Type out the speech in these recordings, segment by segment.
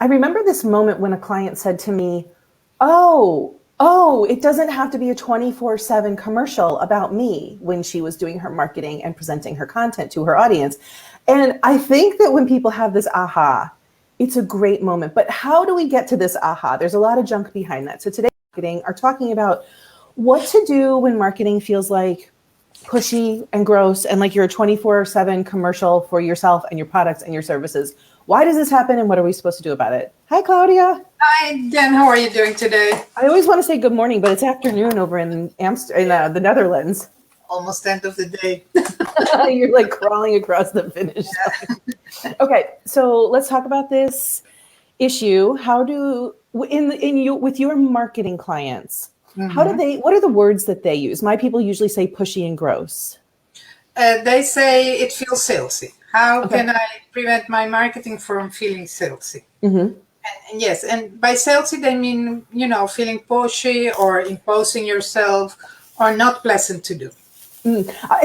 I remember this moment when a client said to me, it doesn't have to be a 24/7 commercial about me, when she was doing her marketing and presenting her content to her audience. And I think that when people have this aha, it's a great moment. But how do we get to this aha? There's a lot of junk behind that. So today, marketing are talking about what to do when marketing feels like pushy and gross and like you're a 24/7 commercial for yourself and your products and your services. Why does this happen and what are we supposed to do about it? Hi, Claudia. Hi, Jen. How are you doing today? I always want to say good morning, but it's afternoon over in Amsterdam, the Netherlands. Almost end of the day. You're like crawling across the finish line. Okay, so let's talk about this issue. How do with your marketing clients? How do they? What are the words that they use? My people usually say pushy and gross. They say it feels salesy. How can I prevent my marketing from feeling salesy? And yes, and by salesy they mean feeling pushy or imposing yourself or not pleasant to do.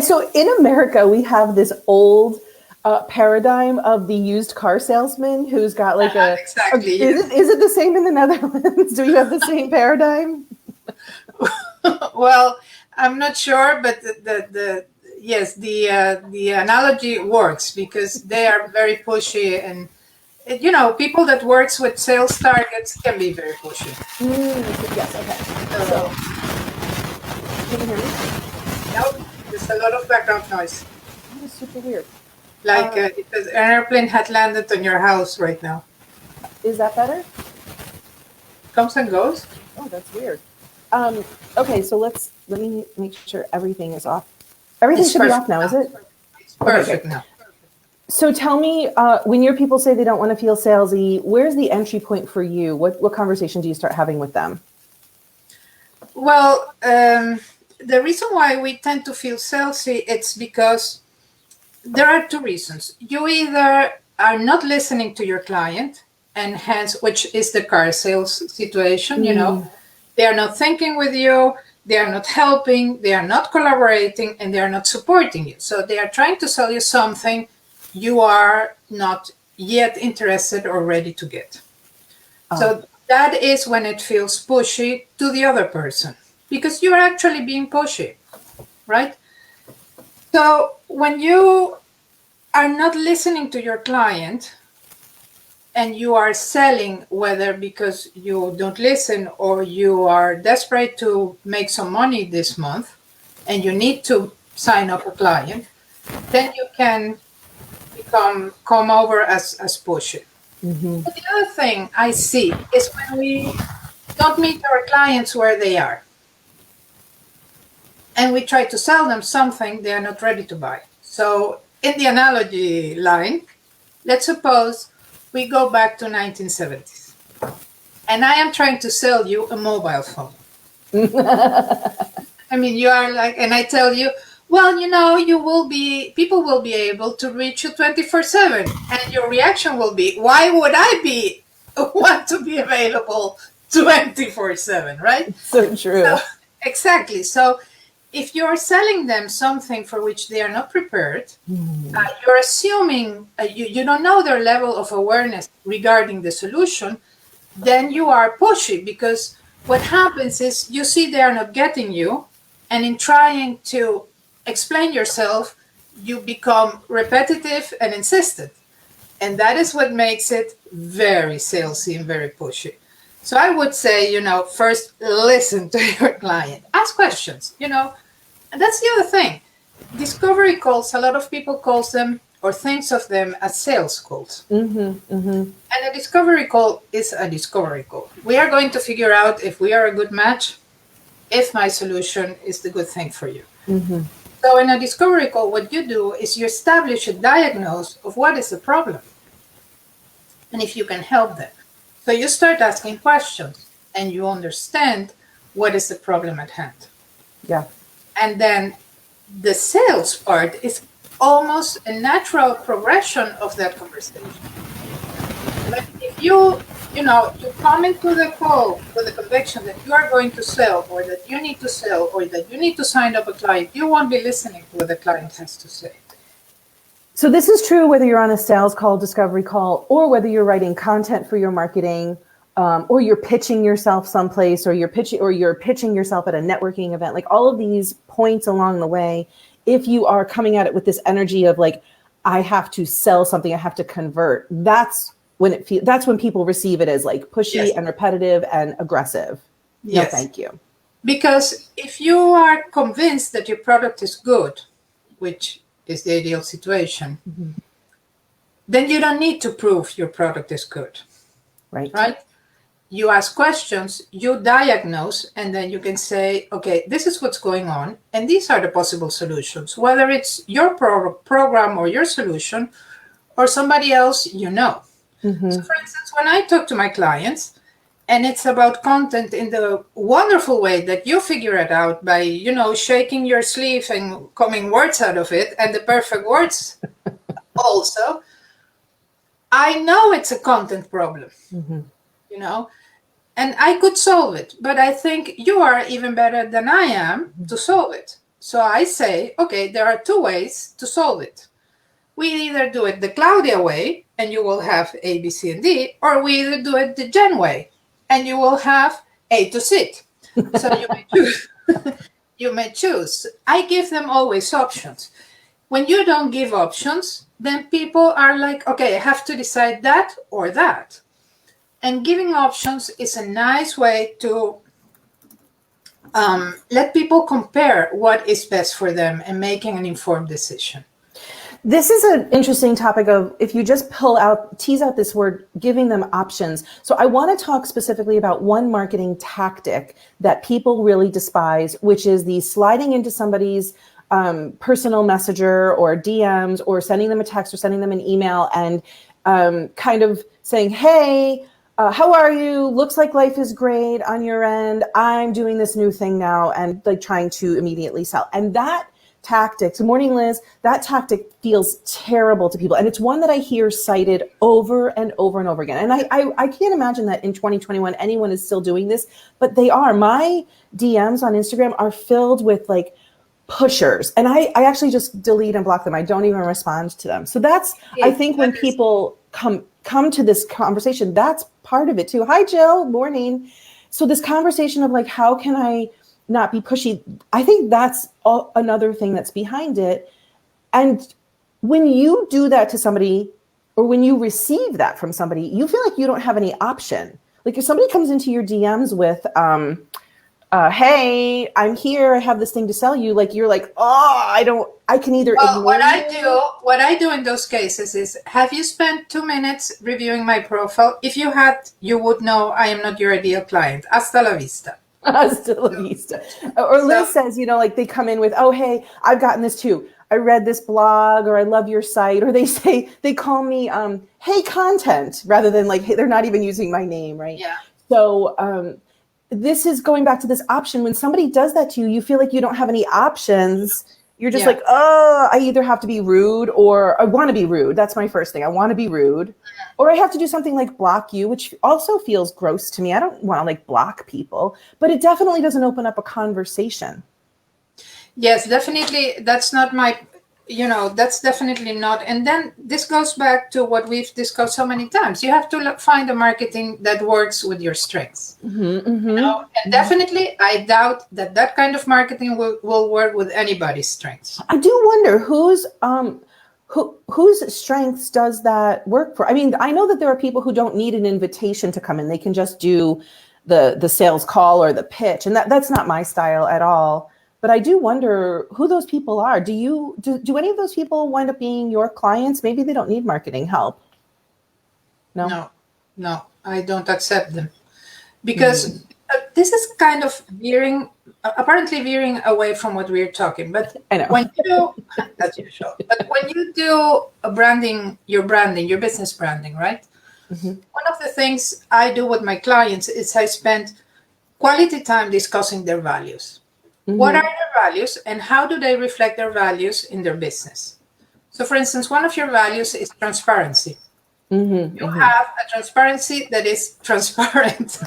So in America, we have this old paradigm of the used car salesman who's got like exactly. Is it the same in the Netherlands? Do you have the same paradigm? Well, I'm not sure, but the analogy works because they are very pushy, and people that works with sales targets can be very pushy. Yes. Okay. So, can you hear me? No, there's a lot of background noise. That is super weird. Like because an airplane had landed on your house right now. Is that better? Comes and goes. Oh, that's weird. Okay, so let me make sure everything is off. Everything should be off now, is it? It's perfect now. So tell me, when your people say they don't want to feel salesy, where's the entry point for you? What conversation do you start having with them? Well, the reason why we tend to feel salesy, it's because there are two reasons. You either are not listening to your client, and hence, which is the car sales situation, they are not thinking with you, they are not helping, they are not collaborating, and they are not supporting you. So they are trying to sell you something you are not yet interested or ready to get. So that is when it feels pushy to the other person, because you're actually being pushy, right? So when you are not listening to your client and you are selling, whether because you don't listen or you are desperate to make some money this month and you need to sign up a client, then you can come over as pushy. But the other thing I see is when we don't meet our clients where they are and we try to sell them something they are not ready to buy. So in the analogy line, let's suppose we go back to 1970s and I am trying to sell you a mobile phone. I mean, you are like, and I tell you, well, people will be able to reach you 24/7. And your reaction will be, why would I want to be available 24/7, right? So true. So, exactly. So if you're selling them something for which they are not prepared, you're assuming you don't know their level of awareness regarding the solution, then you are pushy, because what happens is you see they are not getting you, and in trying to explain yourself, you become repetitive and insistent. And that is what makes it very salesy and very pushy. So I would say, first listen to your client, ask questions, and that's the other thing. Discovery calls, a lot of people calls them or thinks of them as sales calls. And a discovery call is a discovery call. We are going to figure out if we are a good match, if my solution is the good thing for you. So in a discovery call, what you do is you establish a diagnosis of what is the problem and if you can help them. So you start asking questions and you understand what is the problem at hand. Yeah. And then the sales part is almost a natural progression of that conversation. But if you come into the call with the conviction that you are going to sell, or that you need to sell, or that you need to sign up a client, you won't be listening to what the client has to say. So this is true whether you're on a sales call, discovery call, or whether you're writing content for your marketing, or you're pitching yourself someplace, or you're pitching yourself at a networking event. Like all of these points along the way, if you are coming at it with this energy of like, I have to sell something, I have to convert, that's when people receive it as like pushy and repetitive and aggressive. No, thank you. Because if you are convinced that your product is good, which is the ideal situation, then you don't need to prove your product is good. Right? You ask questions, you diagnose, and then you can say, okay, this is what's going on, and these are the possible solutions, whether it's your program or your solution or somebody else you know. So for instance, when I talk to my clients, and it's about content in the wonderful way that you figure it out by, shaking your sleeve and coming words out of it, and the perfect words also, I know it's a content problem, and I could solve it, but I think you are even better than I am to solve it. So I say, okay, there are two ways to solve it. We either do it the Claudia way, and you will have A, B, C, and D, or we either do it the Jen way, and you will have A to Z. So you may choose. You may choose. I give them always options. When you don't give options, then people are like, okay, I have to decide that or that. And giving options is a nice way to let people compare what is best for them and making an informed decision. This is an interesting topic of, if you just tease out this word, giving them options. So I want to talk specifically about one marketing tactic that people really despise, which is the sliding into somebody's personal messenger or DMs, or sending them a text or sending them an email and kind of saying, hey, how are you? Looks like life is great on your end. I'm doing this new thing now, and like trying to immediately sell. And that tactic, good morning, Liz, that tactic feels terrible to people. And it's one that I hear cited over and over and over again. And I can't imagine that in 2021, anyone is still doing this, but they are. My DMs on Instagram are filled with like pushers. And I actually just delete and block them. I don't even respond to them. So that's, I think when people come to this conversation, that's part of it too. Hi, Jill, morning. So this conversation of like, how can I not be pushy? I think that's another thing that's behind it. And when you do that to somebody, or when you receive that from somebody, you feel like you don't have any option. Like if somebody comes into your DMs with, hey, I'm here, I have this thing to sell you. Like you're like, I can either ignore what I do in those cases is, have you spent 2 minutes reviewing my profile? If you had, you would know I am not your ideal client. Hasta la vista. Hasta la vista. Or Liz says, like they come in with, oh, hey, I've gotten this too. I read this blog, or I love your site, or they call me, hey, content, rather than like, hey, they're not even using my name, right? Yeah. So this is going back to this option. When somebody does that to you, you feel like you don't have any options. You're just like, oh, I either have to be rude, or I want to be rude. That's my first thing. I want to be rude. Or I have to do something like block you, which also feels gross to me. I don't want to like block people, but it definitely doesn't open up a conversation. Yes, definitely. That's not my, that's definitely not. And then this goes back to what we've discussed so many times. You have to find a marketing that works with your strengths. And definitely, I doubt that kind of marketing will work with anybody's strengths. I do wonder whose strengths does that work for? I mean, I know that there are people who don't need an invitation to come in. They can just do the sales call or the pitch. And that's not my style at all. But I do wonder who those people are. Do any of those people wind up being your clients? Maybe they don't need marketing help. No, I don't accept them. Because this is kind of apparently veering away from what we're talking. But I know. When you do, that's usual. But when you do your business branding, right? One of the things I do with my clients is I spend quality time discussing their values. What are their values, and how do they reflect their values in their business? So, for instance, one of your values is transparency. You have a transparency that is transparent.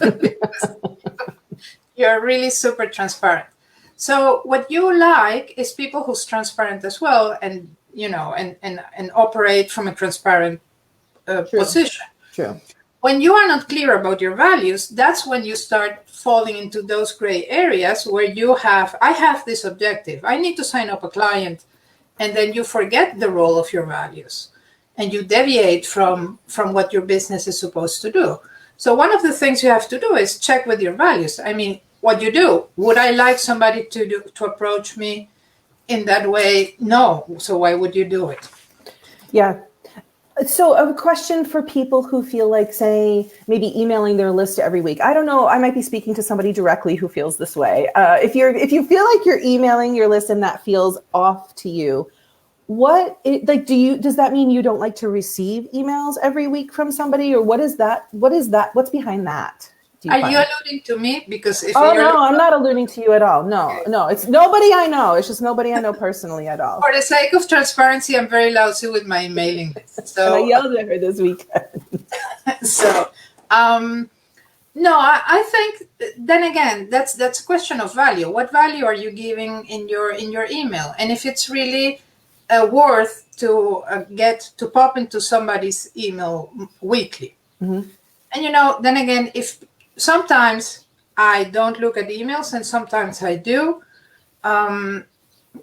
You're really super transparent. So what you like is people who's transparent as well. And, and operate from a transparent position. True. When you are not clear about your values, that's when you start falling into those gray areas where I have this objective. I need to sign up a client, and then you forget the role of your values and you deviate from what your business is supposed to do. So one of the things you have to do is check with your values. I mean, what you do. Would I like somebody to approach me in that way? No. So why would you do it? Yeah. So a question for people who feel like, say, maybe emailing their list every week. I don't know. I might be speaking to somebody directly who feels this way. If you feel like you're emailing your list and that feels off to you, does that mean you don't like to receive emails every week from somebody, or what is that? What's behind that? Are you alluding to me? Because I'm not alluding to you at all. No, it's nobody I know. It's just nobody I know personally at all. For the sake of transparency, I'm very lousy with my mailing list. So I yelled at her this weekend. So, no, I think then again, that's a question of value. What value are you giving in your email? And if it's really worth to get to pop into somebody's email weekly. Mm-hmm. And then again, if sometimes I don't look at emails and sometimes I do. And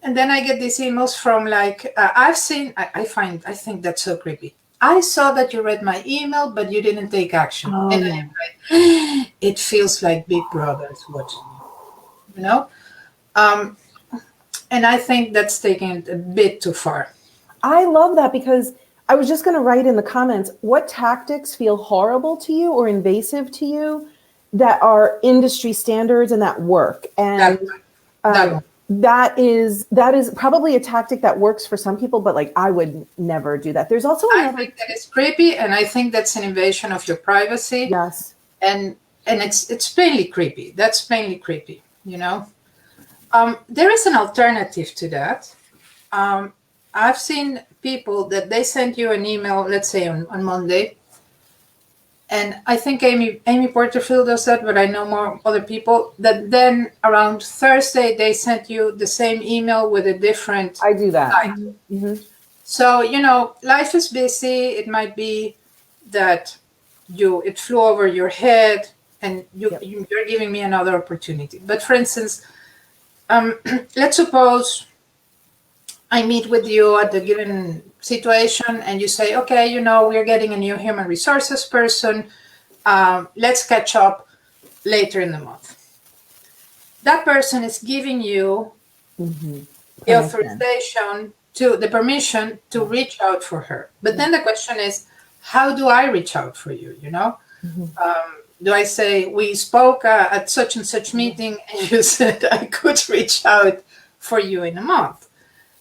then I get these emails from like, I think that's so creepy. I saw that you read my email, but you didn't take action. Oh, and I'm like, it feels like Big Brother is watching you, and I think that's taking it a bit too far. I love that, because I was just going to write in the comments, what tactics feel horrible to you or invasive to you that are industry standards and that work? And that is probably a tactic that works for some people, but like I would never do that. There's also I think that is creepy, and I think that's an invasion of your privacy. Yes. And it's plainly creepy. That's plainly creepy, There is an alternative to that. I've seen people that they send you an email, let's say on Monday, and I think Amy Porterfield does that, but I know more other people that then around Thursday they sent you the same email with a different. I do that. Mm-hmm. So life is busy. It might be that it flew over your head, and you're giving me another opportunity. But for instance, let's suppose I meet with you at a given situation and you say, okay, we're getting a new human resources person. Let's catch up later in the month. That person is giving you the authorization the permission to reach out for her. But then the question is, how do I reach out for you? Do I say, we spoke at such and such meeting and you said I could reach out for you in a month?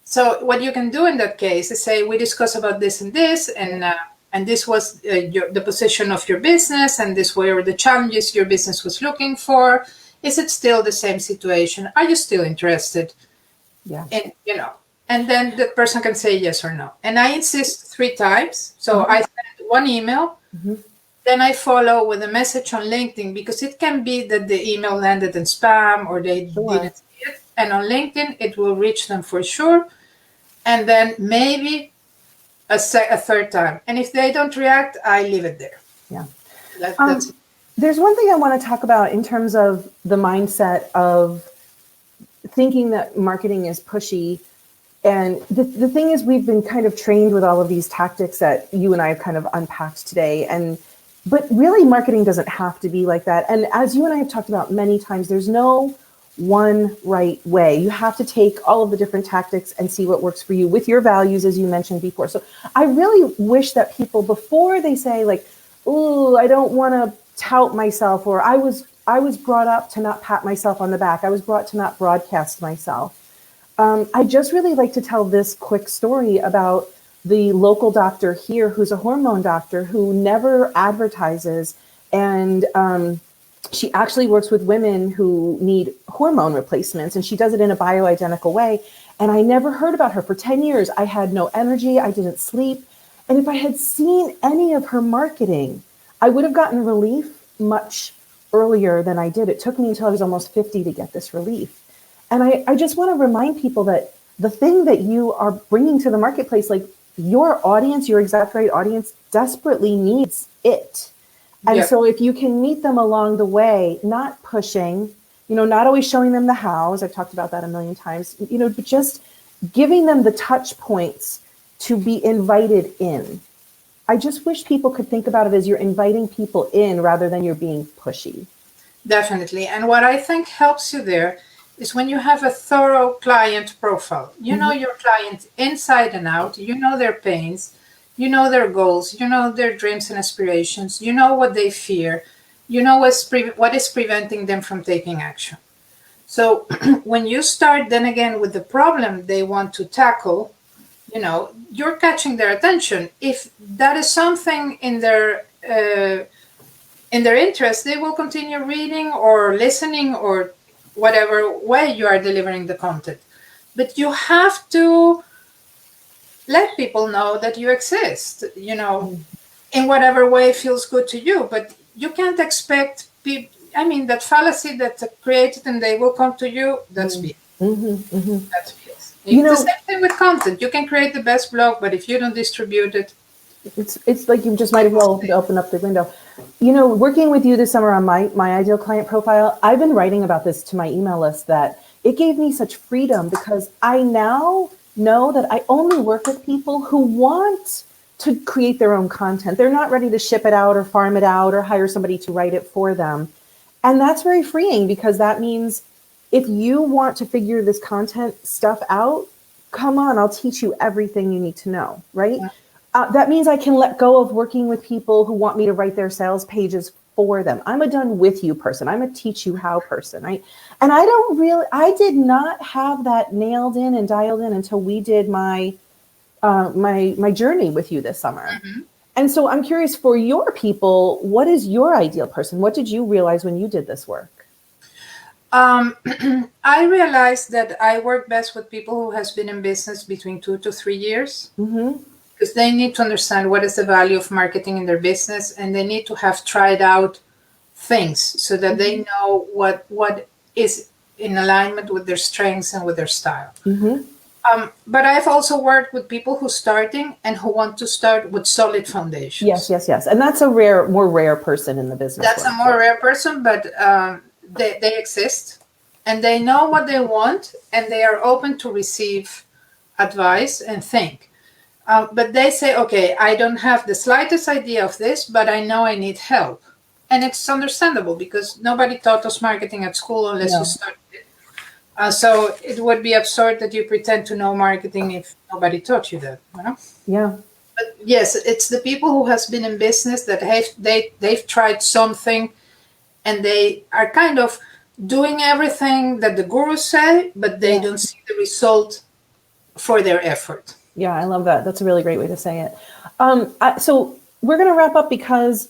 So what you can do in that case is say, we discussed about this and this, and this was the position of your business, and this were the challenges your business was looking for. Is it still the same situation? Are you still interested? Yeah. And then the person can say yes or no. And I insist 3 times. So I send one email, then I follow with a message on LinkedIn, because it can be that the email landed in spam or they didn't see it. And on LinkedIn, it will reach them for sure. And then maybe a 3rd time. And if they don't react, I leave it there. Yeah. That's it. There's one thing I want to talk about in terms of the mindset of thinking that marketing is pushy. And the thing is, we've been kind of trained with all of these tactics that you and I have kind of unpacked today. But really, marketing doesn't have to be like that. And as you and I have talked about many times, there's no one right way. You have to take all of the different tactics and see what works for you with your values, as you mentioned before. So I really wish that people, before they say like, "Ooh, I don't want to tout myself," or I was brought up to not pat myself on the back. I was brought to not broadcast myself. I just really like to tell this quick story about the local doctor here, who's a hormone doctor who never advertises, and she actually works with women who need hormone replacements, and she does it in a bioidentical way. And I never heard about her for 10 years. I had no energy. I didn't sleep. And if I had seen any of her marketing, I would have gotten relief much earlier than I did. It took me until I was almost 50 to get this relief. And I just want to remind people that the thing that you are bringing to the marketplace, like your audience, your exact right audience desperately needs it. And Yep. so if you can meet them along the way, not pushing, not always showing them the hows, I've talked about that a million times, but just giving them the touch points to be invited in. I just wish people could think about it as you're inviting people in rather than you're being pushy. Definitely. And what I think helps you there is when you have a thorough client profile. You know your client inside and out, you know their pains, you know their goals, you know their dreams and aspirations, you know what they fear, you know what is preventing them from taking action. So when you start then again with the problem they want to tackle, you're catching their attention. If that is something in their interest, they will continue reading or listening or whatever way you are delivering the content. But you have to let people know that you exist, in whatever way feels good to you. But you can't expect people, that fallacy that created and they will come to you, that's BS. That's BS. It's the same thing with content. You can create the best blog, but if you don't distribute it, it's like you just might as well open up the window. Working with you this summer on my ideal client profile, I've been writing about this to my email list, that it gave me such freedom because I now know that I only work with people who want to create their own content. They're not ready to ship it out or farm it out or hire somebody to write it for them. And that's very freeing because that means if you want to figure this content stuff out, come on, I'll teach you everything you need to know, right? Yeah. That means I can let go of working with people who want me to write their sales pages for them. I'm a done with you person. I'm a teach you how person, right? And I did not have that nailed in and dialed in until we did my journey with you this summer. And so I'm curious, for your people, what is your ideal person? What did you realize when you did this work? I realized that I work best with people who has been in business between 2 to 3 years. Because they need to understand what is the value of marketing in their business, and they need to have tried out things so that they know what is in alignment with their strengths and with their style. But I've also worked with people who starting and who want to start with solid foundations. Yes. And that's a more rare person in the business. That's a more rare person, but they exist and they know what they want and they are open to receive advice and think. But they say, okay, I don't have the slightest idea of this, but I know I need help. And it's understandable because nobody taught us marketing at school unless you started it. So it would be absurd that you pretend to know marketing if nobody taught you that, Yeah. But yes, it's the people who has been in business that they've tried something and they are kind of doing everything that the gurus say, but they don't see the result for their effort. Yeah, I love that. That's a really great way to say it. So we're going to wrap up because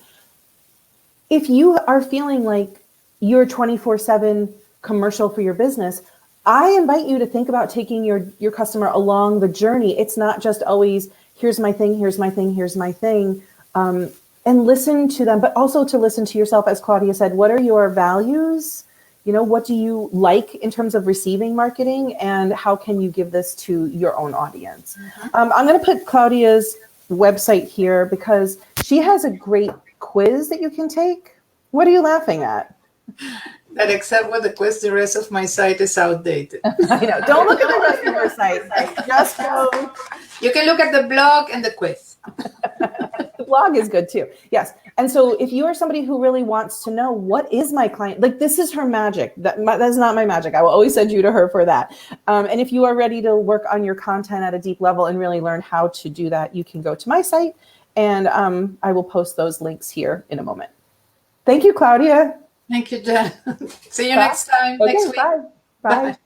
if you are feeling like you're 24/7 commercial for your business, I invite you to think about taking your customer along the journey. It's not just always, here's my thing, here's my thing, here's my thing. And listen to them, but also to listen to yourself. As Claudia said, what are your values? What do you like in terms of receiving marketing, and how can you give this to your own audience? I'm going to put Claudia's website here because she has a great quiz that you can take. What are you laughing at? That except with the quiz, the rest of my site is outdated. I know. Don't look at the rest of your site. Just go. You can look at the blog and the quiz. The blog is good too. Yes. And so if you are somebody who really wants to know, what is my client? Like, this is her magic. That's not my magic. I will always send you to her for that. And if you are ready to work on your content at a deep level and really learn how to do that, you can go to my site, and I will post those links here in a moment. Thank you, Claudia. Thank you, Jen. See you next time. Okay, next week. Bye. Bye.